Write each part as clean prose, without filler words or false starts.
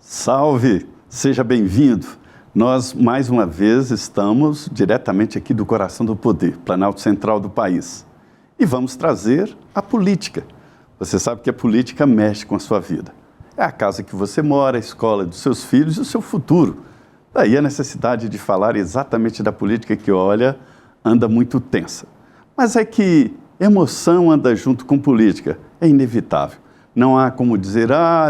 Salve! Seja bem-vindo. Nós, mais uma vez, estamos diretamente aqui do coração do poder, Planalto Central do país. E vamos trazer a política. Você sabe que a política mexe com a sua vida. É a casa que você mora, a escola dos seus filhos e o seu futuro. Daí a necessidade de falar exatamente da política que, olha, anda muito tensa. Mas é que emoção anda junto com política, é inevitável. Não há como dizer,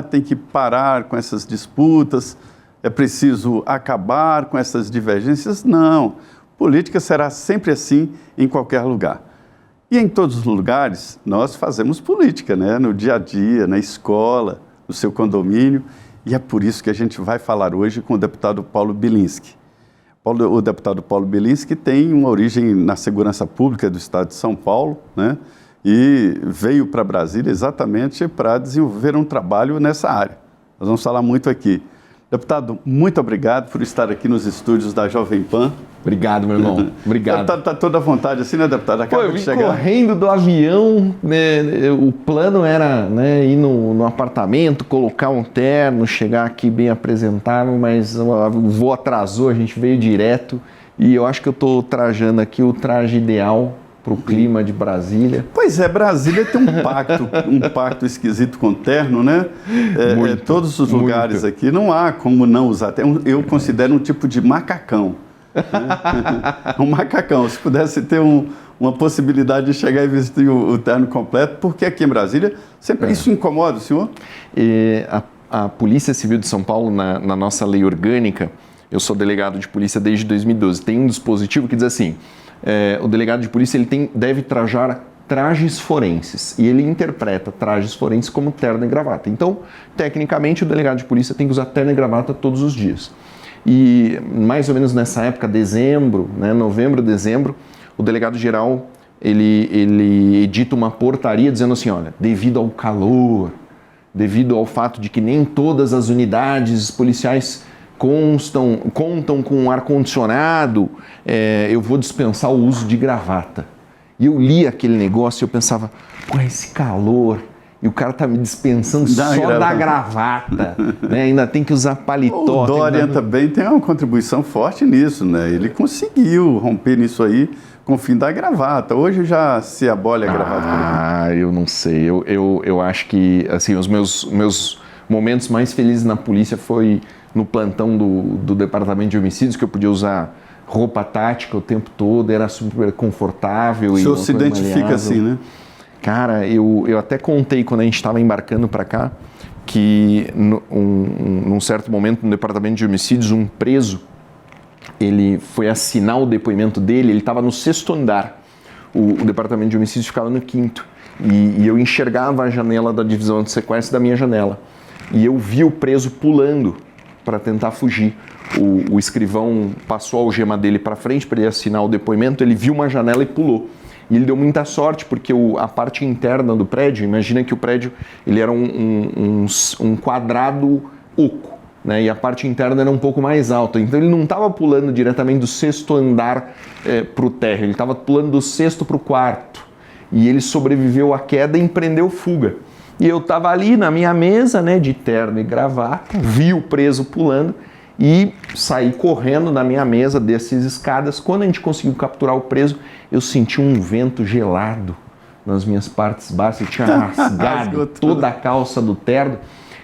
tem que parar com essas disputas, é preciso acabar com essas divergências. Não, política será sempre assim em qualquer lugar. E em todos os lugares nós fazemos política, né? No dia a dia, na escola, no seu condomínio. E é por isso que a gente vai falar hoje com o deputado Paulo Bilinski. O deputado Paulo Bilinski tem uma origem na segurança pública do estado de São Paulo, né? E veio para Brasília exatamente para desenvolver um trabalho nessa área. Nós vamos falar muito aqui. Deputado, muito obrigado por estar aqui nos estúdios da Jovem Pan. Obrigado, meu irmão. Obrigado. Deputado, está toda à vontade assim, né, deputado? Acaba de chegar. Correndo do avião, né, o plano era, né, ir no apartamento, colocar um terno, chegar aqui bem apresentável, mas o voo atrasou, a gente veio direto e eu acho que eu estou trajando aqui o traje ideal para o clima de Brasília. Pois é, Brasília tem um pacto esquisito com o terno, né? Todos os lugares aqui, não há como não usar. Eu considero um tipo de macacão. Né? Um macacão. Se pudesse ter uma possibilidade de chegar e vestir o terno completo, porque aqui em Brasília, sempre isso incomoda o senhor? A Polícia Civil de São Paulo, na nossa lei orgânica, eu sou delegado de polícia desde 2012, tem um dispositivo que diz assim, o delegado de polícia ele deve trajar trajes forenses e ele interpreta trajes forenses como terno e gravata. Então, tecnicamente, o delegado de polícia tem que usar terno e gravata todos os dias. E mais ou menos nessa época, dezembro, né, novembro, dezembro, o delegado-geral ele edita uma portaria dizendo assim, olha, devido ao calor, devido ao fato de que nem todas as unidades policiais contam com ar-condicionado, eu vou dispensar o uso de gravata. E eu li aquele negócio e eu pensava, pô, esse calor, e o cara tá me dispensando da gravata, né? Ainda tem que usar paletó. O Dória também tem uma contribuição forte nisso, né? Ele conseguiu romper nisso aí com o fim da gravata. Hoje já se abole a gravata. Eu não sei, eu acho que assim, os meus momentos mais felizes na polícia foi no plantão do Departamento de Homicídios, que eu podia usar roupa tática o tempo todo, era super confortável. O senhor se identifica assim, né? Cara, eu até contei quando a gente estava embarcando para cá, que num certo momento no Departamento de Homicídios, um preso, ele foi assinar o depoimento dele, ele estava no 6º andar, o Departamento de Homicídios ficava no 5º, e eu enxergava a janela da divisão de sequestro da minha janela, e eu vi o preso pulando para tentar fugir. O escrivão passou a algema dele para frente para ele assinar o depoimento, ele viu uma janela e pulou. E ele deu muita sorte, porque a parte interna do prédio, imagina que o prédio ele era um quadrado oco, né? E a parte interna era um pouco mais alta. Então ele não estava pulando diretamente do 6º andar para o térreo, ele estava pulando do 6º para o 4º. E ele sobreviveu à queda e empreendeu fuga. E eu estava ali na minha mesa, né, de terno e gravata, vi o preso pulando e saí correndo da minha mesa, desci as escadas. Quando a gente conseguiu capturar o preso, eu senti um vento gelado nas minhas partes baixas, eu tinha rasgado toda a calça do terno.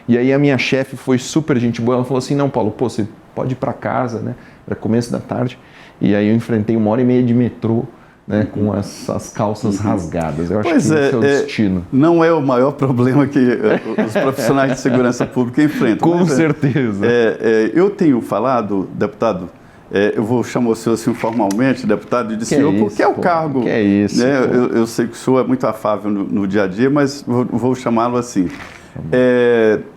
E aí a minha chefe foi super gente boa, ela falou assim, não, Paulo, você pode ir para casa, né, era começo da tarde. E aí eu enfrentei 1h30 de metrô, né, com as calças rasgadas. Eu acho que esse é o destino. Não é o maior problema que os profissionais de segurança pública enfrentam. Com certeza. Eu tenho falado, deputado, eu vou chamar o senhor assim formalmente, deputado, e de senhor, porque é o cargo. Que é isso? Né, eu sei que o senhor é muito afável no dia a dia, mas vou chamá-lo assim.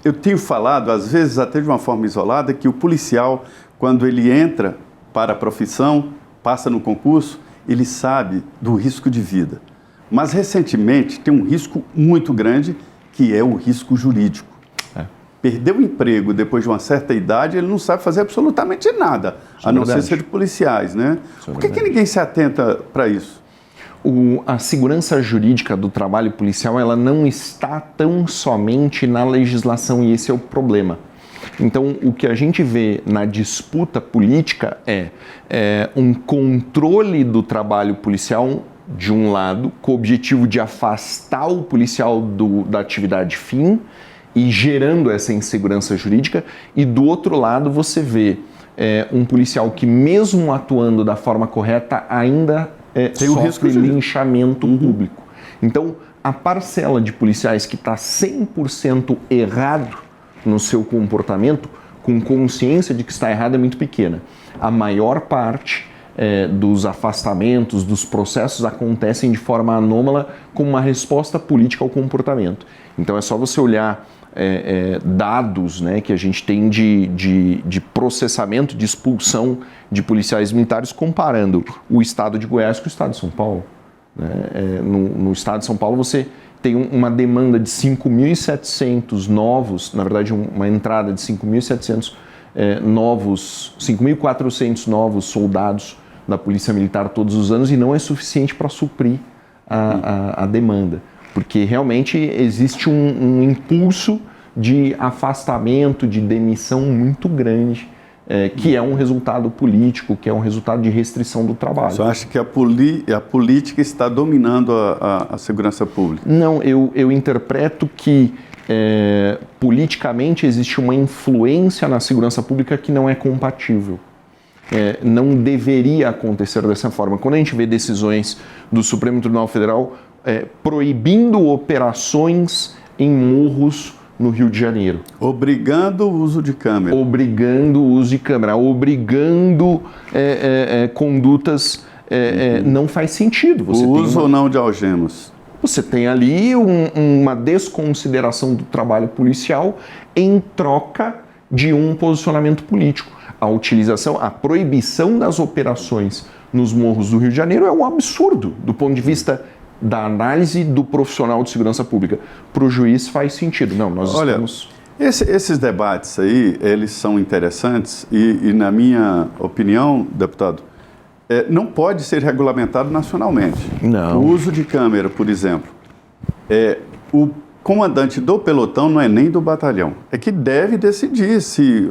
Eu tenho falado, às vezes até de uma forma isolada, que o policial, quando ele entra para a profissão, passa no concurso, ele sabe do risco de vida. Mas, recentemente, tem um risco muito grande, que é o risco jurídico. Perder o emprego depois de uma certa idade, ele não sabe fazer absolutamente nada, a não ser ser de policiais, né? Por que ninguém se atenta para isso? A segurança jurídica do trabalho policial, ela não está tão somente na legislação, e esse é o problema. Então, o que a gente vê na disputa política é um controle do trabalho policial, de um lado, com o objetivo de afastar o policial da atividade fim e gerando essa insegurança jurídica, e do outro lado você vê um policial que, mesmo atuando da forma correta, ainda tem um risco de linchamento público. Então, a parcela de policiais que está 100% errado no seu comportamento, com consciência de que está errado, é muito pequena. A maior parte dos afastamentos, dos processos, acontecem de forma anômala como uma resposta política ao comportamento. Então é só você olhar dados, né, que a gente tem de processamento, de expulsão de policiais militares, comparando o estado de Goiás com o estado de São Paulo. No estado de São Paulo você tem uma demanda de 5.700 novos, na verdade uma entrada de 5.700 5.400 novos soldados da Polícia Militar todos os anos, e não é suficiente para suprir a demanda, porque realmente existe um impulso de afastamento, de demissão muito grande, que é um resultado político, que é um resultado de restrição do trabalho. Você acha que a política está dominando a segurança pública? Não, eu interpreto que politicamente existe uma influência na segurança pública que não é compatível. Não deveria acontecer dessa forma. Quando a gente vê decisões do Supremo Tribunal Federal proibindo operações em morros no Rio de Janeiro. Obrigando o uso de câmera. Obrigando o uso de câmera, obrigando condutas, não faz sentido. O uso ou não de algemas. Você tem ali uma desconsideração do trabalho policial em troca de um posicionamento político. A proibição das operações nos morros do Rio de Janeiro é um absurdo do ponto de vista da análise do profissional de segurança pública. Para o juiz faz sentido. Não, nós estamos... Esses debates aí, eles são interessantes e na minha opinião, deputado, não pode ser regulamentado nacionalmente. Não. O uso de câmera, por exemplo, o comandante do pelotão não é nem do batalhão. É que deve decidir se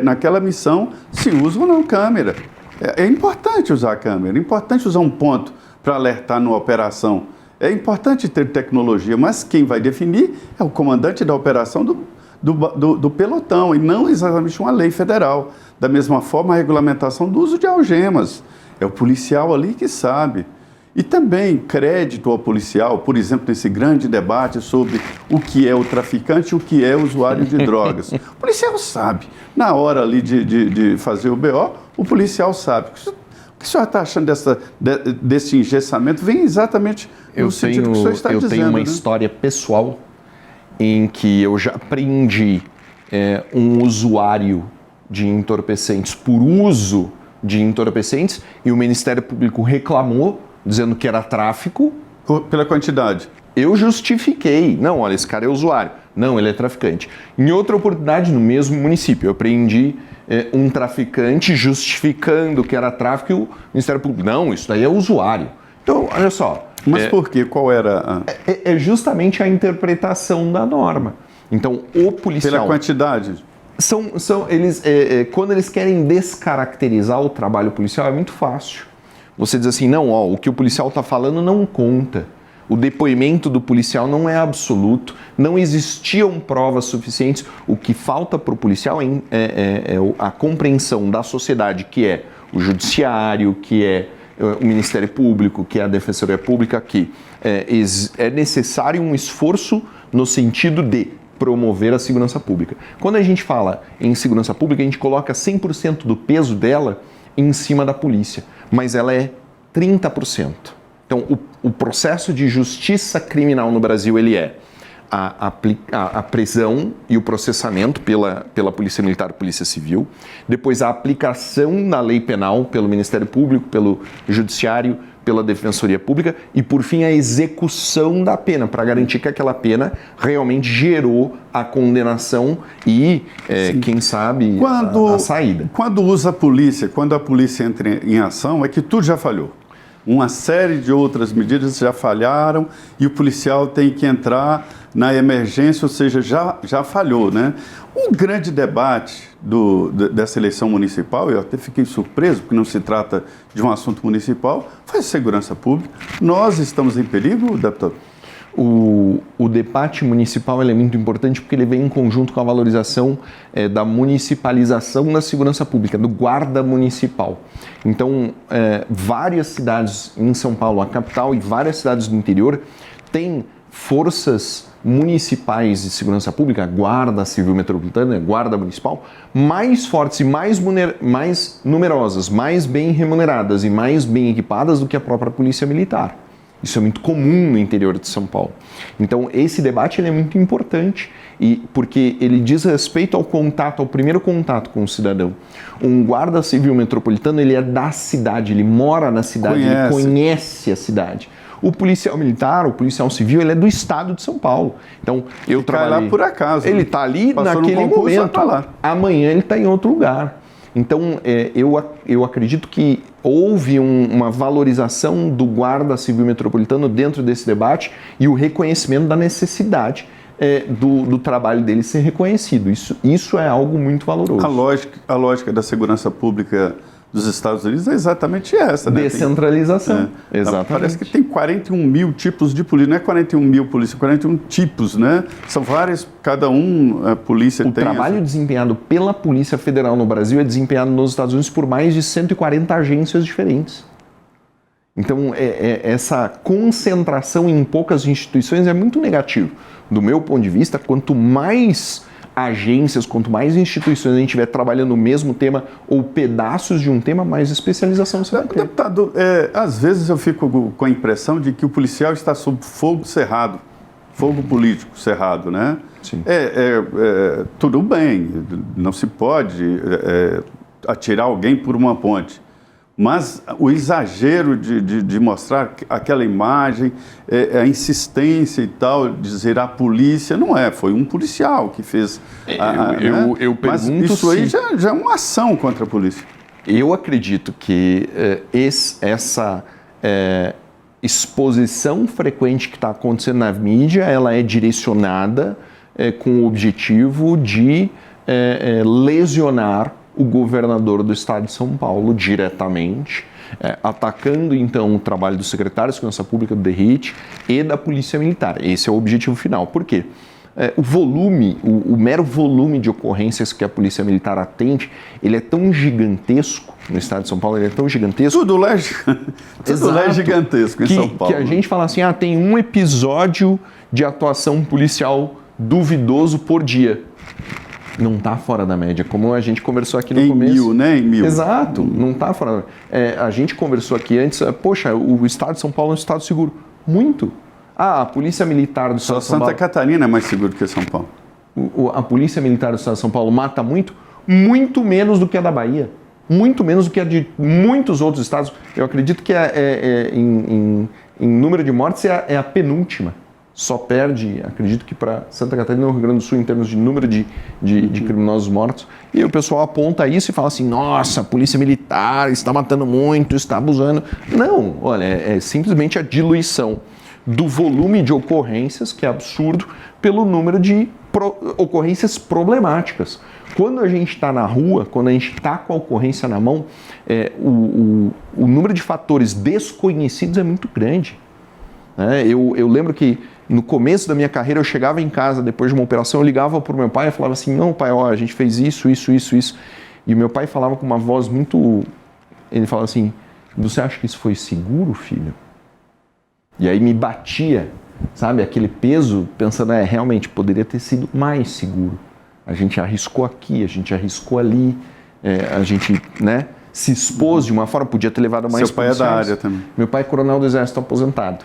naquela missão se usa ou não câmera. É importante usar a câmera, é importante usar um ponto para alertar numa operação. É importante ter tecnologia, mas quem vai definir é o comandante da operação do pelotão e não exatamente uma lei federal. Da mesma forma, a regulamentação do uso de algemas. É o policial ali que sabe. E também crédito ao policial, por exemplo, nesse grande debate sobre o que é o traficante e o que é o usuário de drogas. O policial sabe. Na hora ali de fazer o BO, o policial sabe. O que o senhor está achando desse engessamento? Vem exatamente no sentido que o senhor está dizendo. Eu tenho uma história pessoal em que eu já preendi um usuário de entorpecentes por uso de entorpecentes e o Ministério Público reclamou, dizendo que era tráfico. Pela quantidade. Eu justifiquei. Não, olha, esse cara é usuário. Não, ele é traficante. Em outra oportunidade, no mesmo município, eu preendi um traficante justificando que era tráfico e o Ministério Público, não, isso daí é usuário. Então, olha só. Mas por quê? Qual era a... É justamente a interpretação da norma. Então, o policial... Pela quantidade? Quando eles querem descaracterizar o trabalho policial, é muito fácil. Você diz assim, não, o que o policial está falando não conta. O depoimento do policial não é absoluto, não existiam provas suficientes. O que falta para o policial é a compreensão da sociedade, que é o judiciário, que é o Ministério Público, que é a Defensoria Pública, que é necessário um esforço no sentido de promover a segurança pública. Quando a gente fala em segurança pública, a gente coloca 100% do peso dela em cima da polícia, mas ela é 30%. Então, o processo de justiça criminal no Brasil, ele é a prisão e o processamento pela Polícia Militar e Polícia Civil, depois a aplicação da lei penal pelo Ministério Público, pelo Judiciário, pela Defensoria Pública e, por fim, a execução da pena, para garantir que aquela pena realmente gerou a condenação e, quem sabe, a saída. Quando usa a polícia, quando a polícia entra em ação, é que tudo já falhou. Uma série de outras medidas já falharam e o policial tem que entrar na emergência, ou seja, já falhou, né? Um grande debate dessa eleição municipal, eu até fiquei surpreso, porque não se trata de um assunto municipal, foi a segurança pública. Nós estamos em perigo, deputado? O debate municipal ele é muito importante porque ele vem em conjunto com a valorização da municipalização da segurança pública, do guarda municipal. Então, várias cidades em São Paulo, a capital, e várias cidades do interior têm forças municipais de segurança pública, guarda civil metropolitana, guarda municipal, mais fortes e mais numerosas, mais bem remuneradas e mais bem equipadas do que a própria polícia militar. Isso é muito comum no interior de São Paulo. Então, esse debate ele é muito importante porque ele diz respeito ao contato, ao primeiro contato com o cidadão. Um guarda civil metropolitano, ele é da cidade, ele mora na cidade, ele conhece a cidade. O policial militar, o policial civil, ele é do estado de São Paulo. Então, eu trabalhei... lá por acaso. Ele está ali naquele momento. Amanhã ele está em outro lugar. Então, eu acredito que houve uma valorização do guarda civil metropolitano dentro desse debate e o reconhecimento da necessidade do trabalho dele ser reconhecido. Isso é algo muito valoroso. A lógica da segurança pública dos Estados Unidos é exatamente essa, né? Descentralização. Exatamente. Parece que tem 41 mil tipos de polícia, não é 41 mil polícias, 41 tipos, né? São várias, cada a polícia tem... O trabalho desempenhado pela Polícia Federal no Brasil é desempenhado nos Estados Unidos por mais de 140 agências diferentes. Então, essa concentração em poucas instituições é muito negativo. Do meu ponto de vista, quanto mais agências, quanto mais instituições a gente estiver trabalhando o mesmo tema ou pedaços de um tema, mais especialização você vai ter. Deputado, às vezes eu fico com a impressão de que o policial está sob fogo cerrado, fogo político cerrado, né? Sim. Tudo bem, não se pode atirar alguém por uma ponte. Mas o exagero de mostrar aquela imagem, a insistência e tal, dizer a polícia, não foi um policial que fez. Eu pergunto. Mas isso aí já é uma ação contra a polícia. Eu acredito que essa exposição frequente que está acontecendo na mídia, ela é direcionada com o objetivo de lesionar o governador do estado de São Paulo diretamente, atacando então o trabalho do secretário de Segurança Pública do DERIT e da Polícia Militar. Esse é o objetivo final. Por quê? O mero volume de ocorrências que a Polícia Militar atende, ele é tão gigantesco no estado de São Paulo, ele é tão gigantesco... Tudo lá é gigantesco em São Paulo. Que a gente fala assim, tem um episódio de atuação policial duvidoso por dia. Não está fora da média, como a gente conversou aqui no começo. Em mil. Exato, não está fora da média. A gente conversou aqui antes, poxa, o estado de São Paulo é um estado seguro. Muito. A Polícia Militar do estado de São Paulo... Santa Catarina é mais seguro que São Paulo. A Polícia Militar do estado de São Paulo mata muito menos do que a da Bahia. Muito menos do que a de muitos outros estados. Eu acredito que em número de mortes é a penúltima. Só perde, acredito que para Santa Catarina e o Rio Grande do Sul em termos de número de criminosos mortos. E o pessoal aponta isso e fala assim, nossa, a polícia militar está matando muito, está abusando. Não, olha, é simplesmente a diluição do volume de ocorrências, que é absurdo, pelo número de ocorrências problemáticas. Quando a gente está na rua, quando a gente está com a ocorrência na mão, o número de fatores desconhecidos é muito grande. Eu lembro que no começo da minha carreira eu chegava em casa depois de uma operação, eu ligava para o meu pai e falava assim, não pai, a gente fez isso. E o meu pai falava com uma voz muito... Ele falava assim, você acha que isso foi seguro, filho? E aí me batia, sabe, aquele peso, pensando, realmente poderia ter sido mais seguro. A gente arriscou aqui, a gente arriscou ali, a gente, se expôs de uma forma, podia ter levado mais... Seu pai é da área também. Meu pai é coronel do Exército aposentado.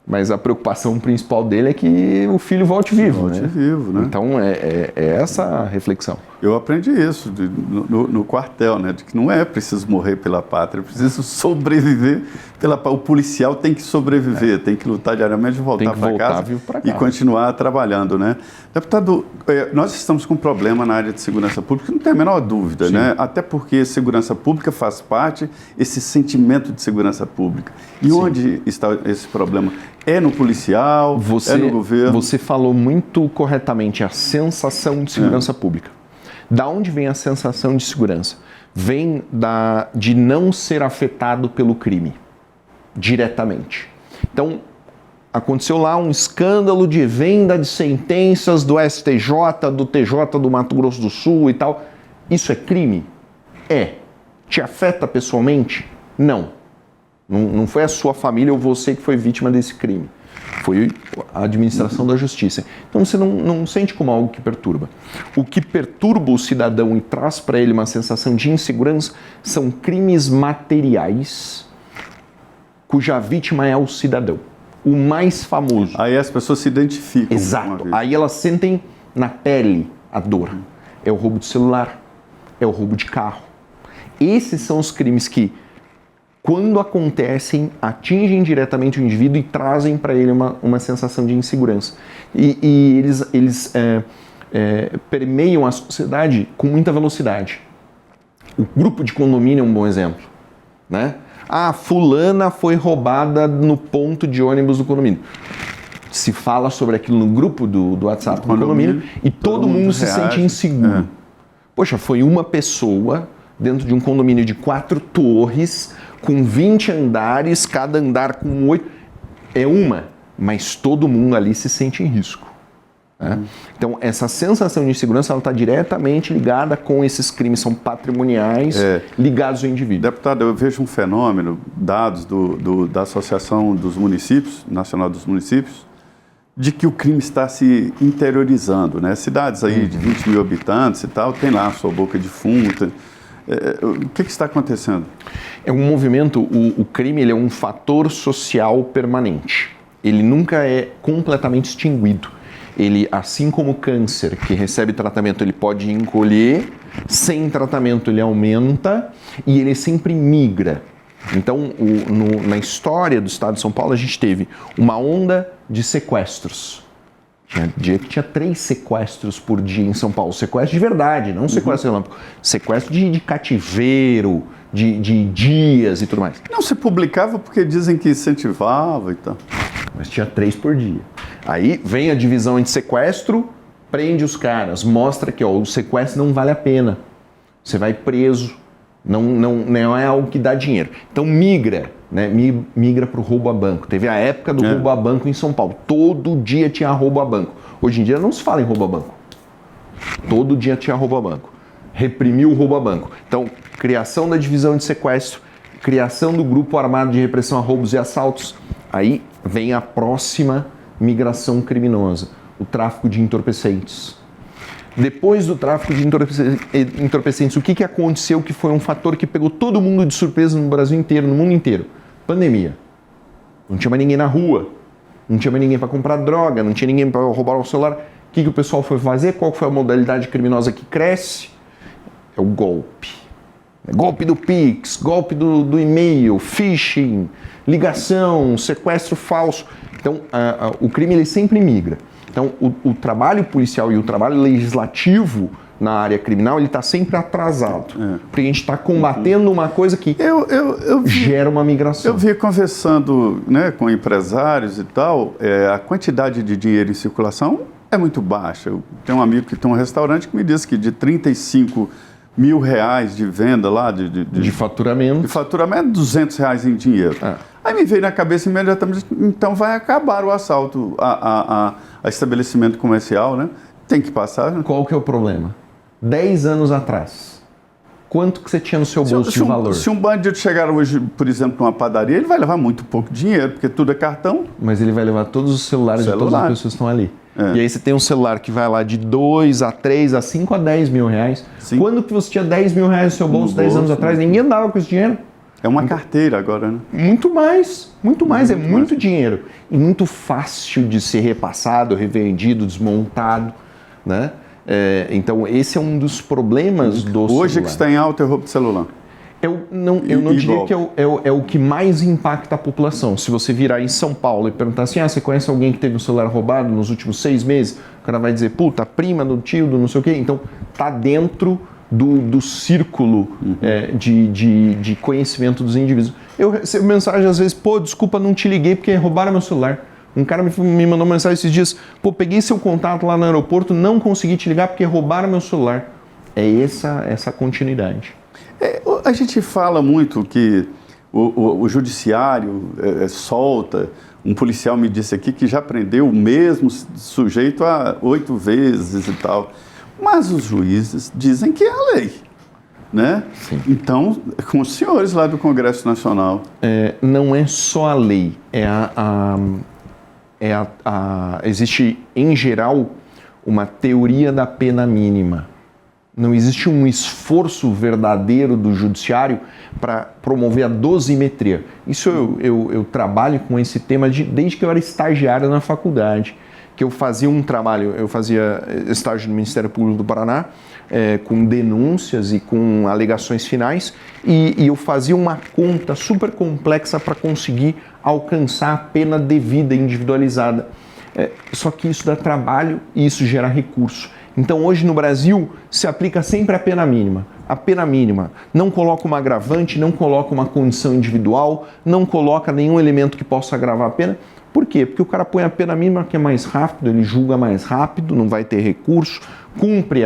Mas a preocupação principal dele é que o filho volte vivo. Volte vivo, né? Então, é essa a reflexão. Eu aprendi isso no quartel, né? De que não é preciso morrer pela pátria, é preciso sobreviver o policial tem que sobreviver, tem que lutar diariamente e voltar para casa e continuar trabalhando, né? Deputado, nós estamos com um problema na área de segurança pública, não tem a menor dúvida, Sim. né? Até porque segurança pública faz parte esse sentimento de segurança pública. E Sim. onde está esse problema? É no policial, é no governo? Você falou muito corretamente a sensação de segurança pública. Da onde vem a sensação de segurança? Vem de não ser afetado pelo crime, diretamente. Então, aconteceu lá um escândalo de venda de sentenças do STJ, do TJ do Mato Grosso do Sul e tal. Isso é crime? É. Te afeta pessoalmente? Não. Não foi a sua família ou você que foi vítima desse crime. Foi a administração da justiça. Então você não sente como algo que perturba. O que perturba o cidadão e traz para ele uma sensação de insegurança são crimes materiais cuja vítima é o cidadão. O mais famoso. Aí as pessoas se identificam. Exato. Aí elas sentem na pele a dor. É o roubo de celular, é o roubo de carro. Esses são os crimes que, quando acontecem, atingem diretamente o indivíduo e trazem para ele uma sensação de insegurança. E eles permeiam a sociedade com muita velocidade. O grupo de condomínio é um bom exemplo, né? Ah, fulana foi roubada no ponto de ônibus do condomínio. Se fala sobre aquilo no grupo do WhatsApp do condomínio e todo mundo se sente inseguro. Poxa, foi uma pessoa dentro de um condomínio de 4 torres, com 20 andares, cada andar com 8. É uma, mas todo mundo ali se sente em risco. Né? Então, essa sensação de insegurança está diretamente ligada com esses crimes, são patrimoniais, ligados ao indivíduo. Deputado, eu vejo um fenômeno, dados da Associação dos Municípios, Nacional dos Municípios, de que o crime está se interiorizando, né? Cidades aí de 20 mil habitantes e tal, tem lá a sua boca de fumo. O que está acontecendo? É um movimento, o crime ele é um fator social permanente. Ele nunca é completamente extinguido. Ele, assim como o câncer, que recebe tratamento, ele pode encolher, sem tratamento ele aumenta e ele sempre migra. Então, na história do estado de São Paulo, a gente teve uma onda de sequestros. Tinha dia que tinha 3 sequestros por dia em São Paulo. Sequestro de verdade, não sequestro relâmpago. Sequestro de cativeiro, de dias e tudo mais. Não se publicava porque dizem que incentivava e tal. Mas tinha 3 por dia. Aí vem a divisão de sequestro, prende os caras, mostra que o sequestro não vale a pena. Você vai preso, não é algo que dá dinheiro. Então migra, né? Migra para o roubo a banco. Teve a época do roubo a banco em São Paulo. Todo dia tinha roubo a banco. Hoje em dia não se fala em roubo a banco. Todo dia tinha roubo a banco. Reprimiu o roubo a banco. Então, criação da divisão de sequestro, criação do grupo armado de repressão a roubos e assaltos. Aí vem a próxima migração criminosa, o tráfico de entorpecentes. Depois do tráfico de entorpecentes, o que aconteceu que foi um fator que pegou todo mundo de surpresa no Brasil inteiro, no mundo inteiro? Pandemia. Não tinha mais ninguém na rua, não tinha mais ninguém para comprar droga, não tinha ninguém para roubar o celular. O que o pessoal foi fazer? Qual foi a modalidade criminosa que cresce? É o golpe. Golpe do Pix, golpe do e-mail, phishing, ligação, sequestro falso. Então, o crime ele sempre migra. Então, o trabalho policial e o trabalho legislativo na área criminal, ele está sempre atrasado. Porque a gente está combatendo uma coisa que gera uma migração. Eu vi conversando, né, com empresários e tal, a quantidade de dinheiro em circulação é muito baixa. Eu tenho um amigo que tem um restaurante que me disse que de 35 mil reais de venda lá, de faturamento. De faturamento, 200 reais em dinheiro. Aí me veio na cabeça imediatamente, então vai acabar o assalto a estabelecimento comercial, né? Tem que passar. Né? Qual que é o problema? 10 anos atrás, quanto que você tinha no seu bolso de valor? Se um bandido chegar hoje, por exemplo, numa padaria, ele vai levar muito pouco dinheiro, porque tudo é cartão. Mas ele vai levar todos os celulares de todas as pessoas que estão ali. E aí você tem um celular que vai lá de 2 a 3 a 5 a 10 mil reais. Sim. Quando que você tinha 10 mil reais no seu bolso 10 anos atrás? Ninguém andava com esse dinheiro. É uma carteira agora, né? Muito mais, é muito dinheiro. E muito fácil de ser repassado, revendido, desmontado, né? Então, esse é um dos problemas do celular. Hoje que está em alta é roubo de celular. Eu não diria que é o que mais impacta a população. Se você virar em São Paulo e perguntar assim, você conhece alguém que teve um celular roubado nos últimos 6 meses? O cara vai dizer, puta, a prima do tio, do não sei o quê. Então, tá dentro do círculo de conhecimento dos indivíduos. Eu recebo mensagem às vezes, desculpa, não te liguei porque roubaram meu celular. Um cara me mandou uma mensagem esses dias, peguei seu contato lá no aeroporto, não consegui te ligar porque roubaram meu celular. É essa continuidade. A gente fala muito que o judiciário solta. Um policial me disse aqui que já prendeu o mesmo sujeito 8 vezes e tal. Mas os juízes dizem que é a lei, né? Sim. Então, com os senhores lá do Congresso Nacional. Não é só a lei, existe, em geral, uma teoria da pena mínima. Não existe um esforço verdadeiro do judiciário para promover a dosimetria. Isso eu trabalho com esse tema desde que eu era estagiário na faculdade, que eu fazia eu fazia estágio no Ministério Público do Paraná, com denúncias e com alegações finais, e eu fazia uma conta super complexa para conseguir alcançar a pena devida, individualizada. Só que isso dá trabalho e isso gera recurso. Então hoje no Brasil se aplica sempre a pena mínima. A pena mínima não coloca uma agravante, não coloca uma condição individual, não coloca nenhum elemento que possa agravar a pena. Por quê? Porque o cara põe a pena mínima que é mais rápido, ele julga mais rápido, não vai ter recurso, cumpre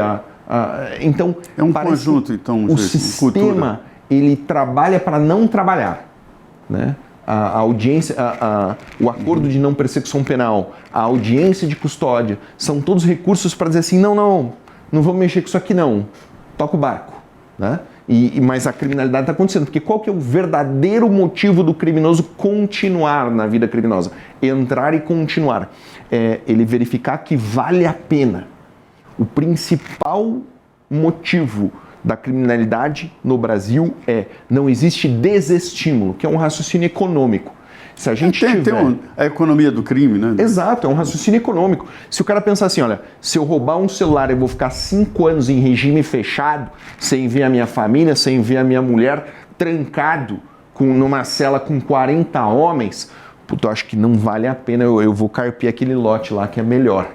então é um conjunto, então, o sistema ele trabalha para não trabalhar, né? A audiência, o acordo de não persecução penal, a audiência de custódia, são todos recursos para dizer assim, não vamos mexer com isso aqui não, toca o barco, né? Mas a criminalidade está acontecendo, porque qual que é o verdadeiro motivo do criminoso continuar na vida criminosa? Entrar e continuar. Ele verificar que vale a pena. O principal motivo da criminalidade no Brasil não existe desestímulo, que é um raciocínio econômico. Se a gente a economia do crime, né? Exato, é um raciocínio econômico. Se o cara pensar assim, olha, se eu roubar um celular eu vou ficar 5 anos em regime fechado, sem ver a minha família, sem ver a minha mulher, trancado numa cela com 40 homens, eu acho que não vale a pena, eu vou carpir aquele lote lá que é melhor.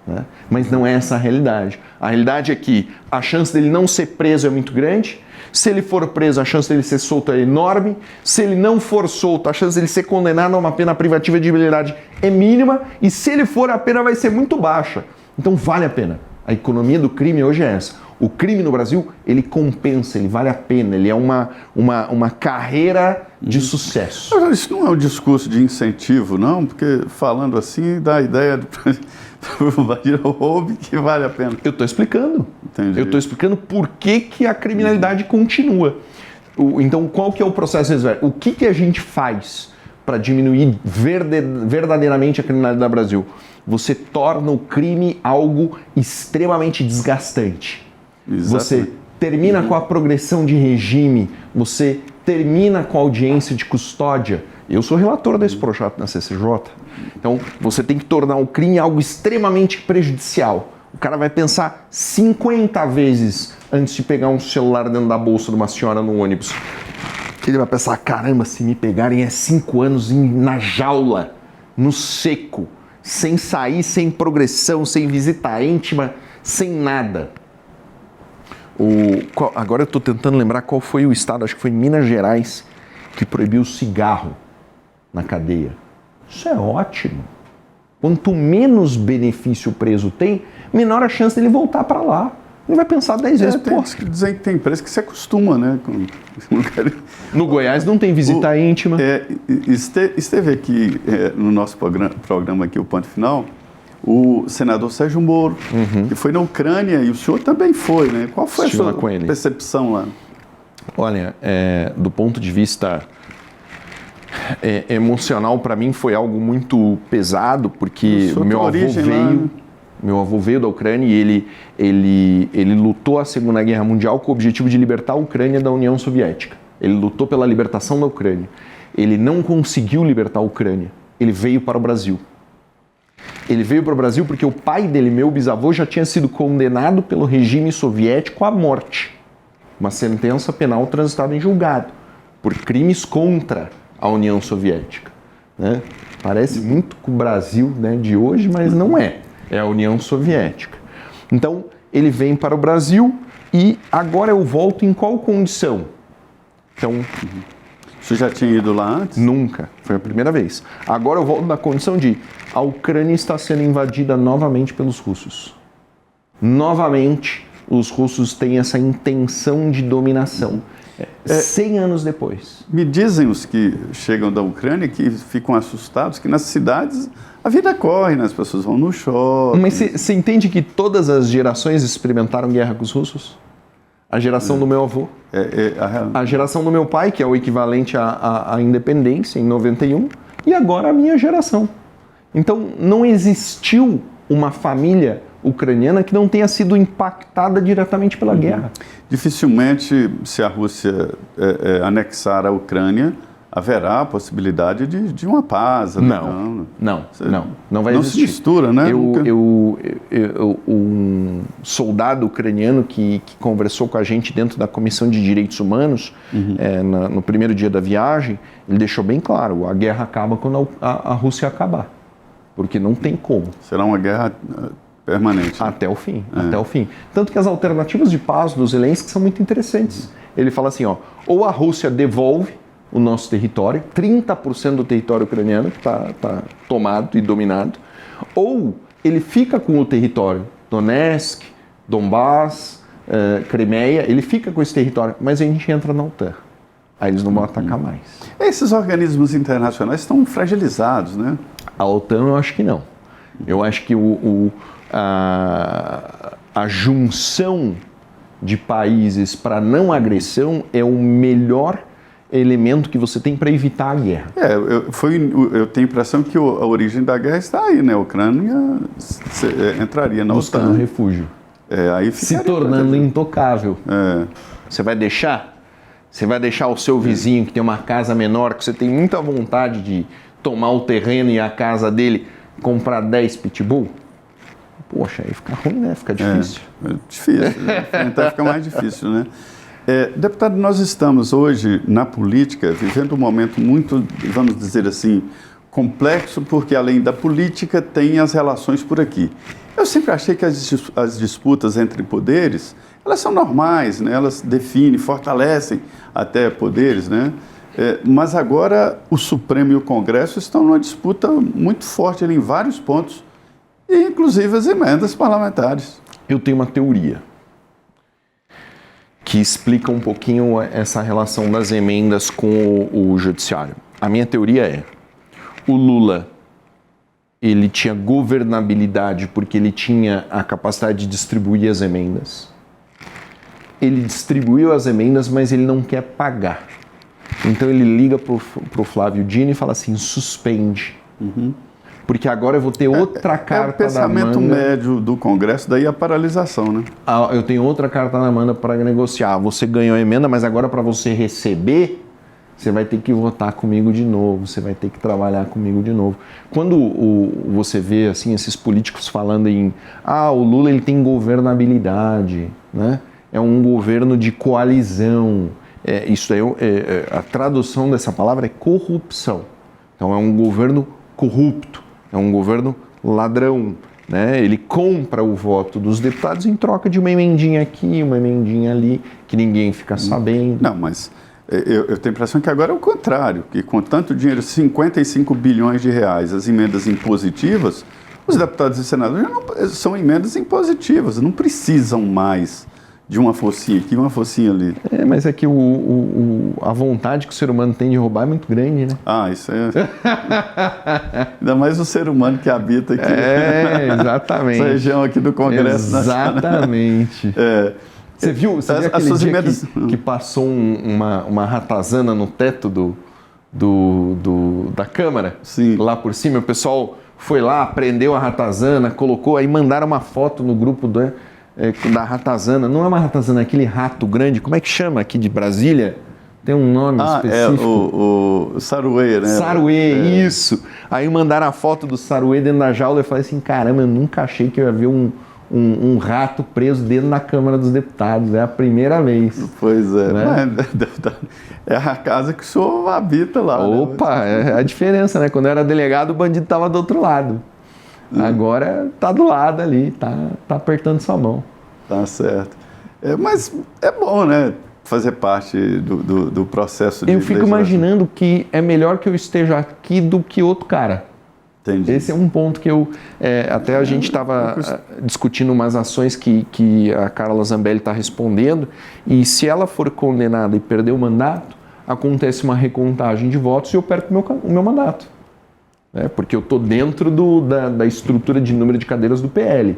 Né? Mas não é essa a realidade. A realidade é que a chance dele não ser preso é muito grande. Se ele for preso, a chance dele ser solto é enorme. Se ele não for solto, a chance dele ser condenado a uma pena privativa de liberdade é mínima. E se ele for, a pena vai ser muito baixa. Então vale a pena. A economia do crime hoje é essa. O crime no Brasil, ele compensa, ele vale a pena. Ele é uma carreira de sucesso. Agora, isso não é um discurso de incentivo, não? Porque falando assim dá a ideia de roubo que vale a pena. Eu estou explicando. Entendi. Eu estou explicando por que a criminalidade continua. Então, qual que é o processo? O que a gente faz para diminuir verdadeiramente a criminalidade no Brasil? Você torna o crime algo extremamente desgastante. Exatamente. Você termina com a progressão de regime, você termina com a audiência de custódia. Eu sou relator desse projeto na CCJ. Então, você tem que tornar o crime algo extremamente prejudicial. O cara vai pensar 50 vezes antes de pegar um celular dentro da bolsa de uma senhora no ônibus. Ele vai pensar, caramba, se me pegarem 5 anos na jaula, no seco, sem sair, sem progressão, sem visita íntima, sem nada. Agora eu estou tentando lembrar qual foi o estado, acho que foi Minas Gerais, que proibiu o cigarro na cadeia. Isso é ótimo. Quanto menos benefício o preso tem, menor a chance dele voltar para lá. Ele vai pensar 10 vezes. Dizem que tem preso que se acostuma, né? No Goiás não tem visita íntima. Esteve aqui no nosso programa aqui, o Ponto Final, o senador Sérgio Moro, que foi na Ucrânia, e o senhor também foi, né? Qual foi a sua percepção lá? Olha, do ponto de vista emocional, para mim foi algo muito pesado, porque meu avô veio da Ucrânia e ele lutou a Segunda Guerra Mundial com o objetivo de libertar a Ucrânia da União Soviética. Ele lutou pela libertação da Ucrânia. Ele não conseguiu libertar a Ucrânia. Ele veio para o Brasil. Ele veio para o Brasil porque o pai dele, meu bisavô, já tinha sido condenado pelo regime soviético à morte. Uma sentença penal transitada em julgado por crimes contra a União Soviética. Né? Parece muito com o Brasil, né, de hoje, mas não é. É a União Soviética. Então, ele vem para o Brasil e agora eu volto em qual condição? Então, Você já tinha ido lá antes? nunca. Foi a primeira vez. Agora eu volto na condição de a Ucrânia está sendo invadida novamente pelos russos. Novamente, os russos têm essa intenção de dominação. 100 anos depois. Me dizem os que chegam da Ucrânia que ficam assustados que nas cidades a vida corre, né? As pessoas vão no shopping. Mas você entende que todas as gerações experimentaram guerra com os russos? A geração do meu avô. A geração do meu pai, que é o equivalente à independência, em 91, e agora a minha geração. Então, não existiu uma família ucraniana que não tenha sido impactada diretamente pela guerra. Dificilmente, se a Rússia anexar a Ucrânia, haverá a possibilidade de uma paz. Não vai não existir. Se mistura, né? Um soldado ucraniano que conversou com a gente dentro da Comissão de Direitos Humanos, no primeiro dia da viagem, ele deixou bem claro, a guerra acaba quando a Rússia acabar, porque não tem como. Será uma guerra permanente. Até o fim, até o fim. Tanto que as alternativas de paz do Zelensky são muito interessantes. Ele fala assim, ou a Rússia devolve o nosso território, 30% do território ucraniano está tomado e dominado, ou ele fica com o território, Donetsk, Donbass, Crimeia, ele fica com esse território, mas a gente entra na OTAN. Aí eles não vão atacar mais. Esses organismos internacionais estão fragilizados, né? A OTAN eu acho que não. Eu acho que a junção de países para não agressão é o melhor elemento que você tem para evitar a guerra. Eu tenho a impressão que a origem da guerra está aí, né? A Ucrânia entraria na buscando OTAN. refúgio. Aí se tornando intocável. Você vai deixar? Você vai deixar o seu vizinho que tem uma casa menor, que você tem muita vontade de tomar o terreno e a casa dele, comprar 10 pitbull? Poxa, aí fica ruim, né? Fica difícil. Difícil, né? Então fica mais difícil, né? Deputado, nós estamos hoje na política vivendo um momento muito, vamos dizer assim, complexo, porque além da política tem as relações por aqui. Eu sempre achei que as disputas entre poderes, elas são normais, né? Elas definem, fortalecem até poderes, né? Mas agora o Supremo e o Congresso estão numa disputa muito forte ali em vários pontos, e inclusive as emendas parlamentares. Eu tenho uma teoria que explica um pouquinho essa relação das emendas com o judiciário. A minha teoria é: o Lula, ele tinha governabilidade porque ele tinha a capacidade de distribuir as emendas. Ele distribuiu as emendas, mas ele não quer pagar. Então ele liga pro Flávio Dino e fala assim: suspende. Porque agora eu vou ter outra carta da manga. É o pensamento médio do Congresso, daí a paralisação, né? Eu tenho outra carta na manga para negociar. Você ganhou a emenda, mas agora para você receber, você vai ter que votar comigo de novo, você vai ter que trabalhar comigo de novo. Quando você vê assim, esses políticos falando em o Lula ele tem governabilidade, né? É um governo de coalizão. Isso aí, a tradução dessa palavra é corrupção. Então é um governo corrupto, é um governo ladrão, né? Ele compra o voto dos deputados em troca de uma emendinha aqui, uma emendinha ali, que ninguém fica sabendo. Não, mas eu tenho a impressão que agora é o contrário, que com tanto dinheiro, 55 bilhões de reais, as emendas impositivas, os deputados e senadores são emendas impositivas, não precisam mais de uma focinha aqui, uma focinha ali. Mas é que a vontade que o ser humano tem de roubar é muito grande, né? Isso é... Ainda mais o ser humano que habita aqui. Exatamente. Essa região aqui do Congresso Nacional. Exatamente. Você viu aquele dia emendas... que passou uma ratazana no teto da Câmara? Sim. Lá por cima, o pessoal foi lá, prendeu a ratazana, colocou, aí mandaram uma foto no grupo da ratazana. Não é uma ratazana, é aquele rato grande, como é que chama aqui de Brasília? Tem um nome específico. O Saruê, né? Saruê, isso. Aí mandaram a foto do Saruê dentro da jaula e eu falei assim, caramba, eu nunca achei que eu ia ver um rato preso dentro da Câmara dos Deputados. É a primeira vez. Pois é. Né? É a casa que o senhor habita lá. Opa, é a diferença, né? Quando eu era delegado, o bandido estava do outro lado. Agora tá do lado ali, tá apertando sua mão. Tá certo. Mas é bom, né? Fazer parte do processo de Eu fico imaginando que é melhor que eu esteja aqui do que outro cara. Entendi. Esse é um ponto que até a gente estava discutindo umas ações que a Carla Zambelli está respondendo, e se ela for condenada e perder o mandato, acontece uma recontagem de votos e eu perco o meu mandato. Porque eu estou dentro da estrutura de número de cadeiras do PL.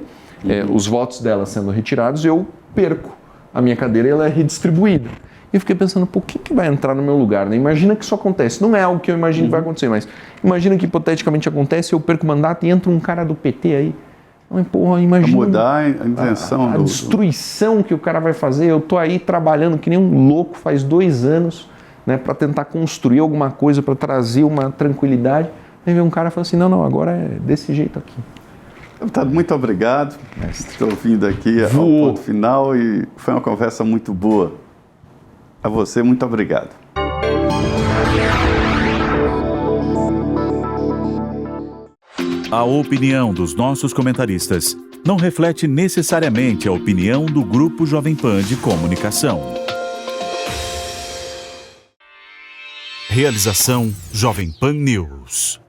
Os votos dela sendo retirados, eu perco a minha cadeira e ela é redistribuída. E eu fiquei pensando, pô, o que vai entrar no meu lugar? Né? Imagina que isso acontece. Não é algo que eu imagino que vai acontecer, mas imagina que hipoteticamente acontece, eu perco o mandato e entra um cara do PT aí. Mas, porra, imagina mudar a intenção. A destruição que o cara vai fazer. Eu tô aí trabalhando que nem um louco faz 2 anos, né, para tentar construir alguma coisa, para trazer uma tranquilidade. Aí vem um cara e fala assim, não, agora é desse jeito aqui. Deputado, muito obrigado. Estou ouvindo aqui ao ponto final e foi uma conversa muito boa. A você, muito obrigado. A opinião dos nossos comentaristas não reflete necessariamente a opinião do Grupo Jovem Pan de Comunicação. Realização Jovem Pan News.